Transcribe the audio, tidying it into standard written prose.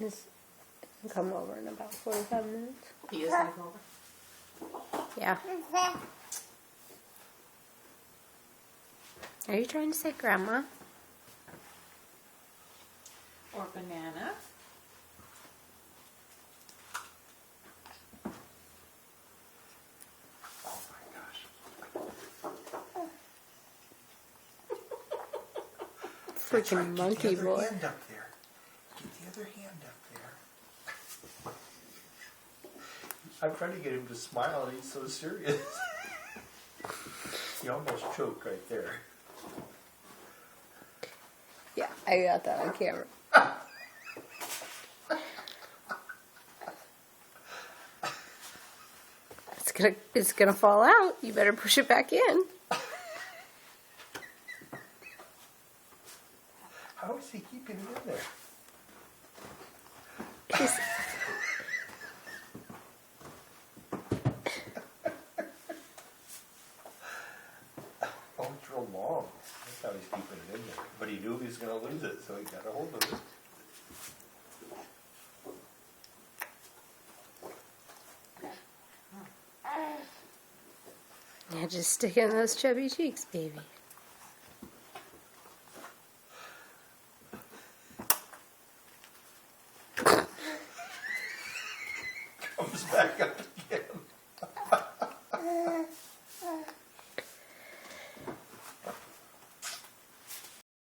He's gonna come over in about 45 minutes. He is gonna come over. Yeah. Are you trying to say grandma? Or banana. Oh my gosh. Freaking monkey Get the other boy. hand up there. Get the other hand up there. I'm trying to get him to smile and he's so serious. He almost choked right there. Yeah, I got that on camera. It's gonna fall out. You better push it back in. How is he keeping it in there? He's- Oh, it's real long. That's how he's keeping it in there. But he knew he was going to lose it, so he got a hold of it. Yeah, just stick in those chubby cheeks, baby.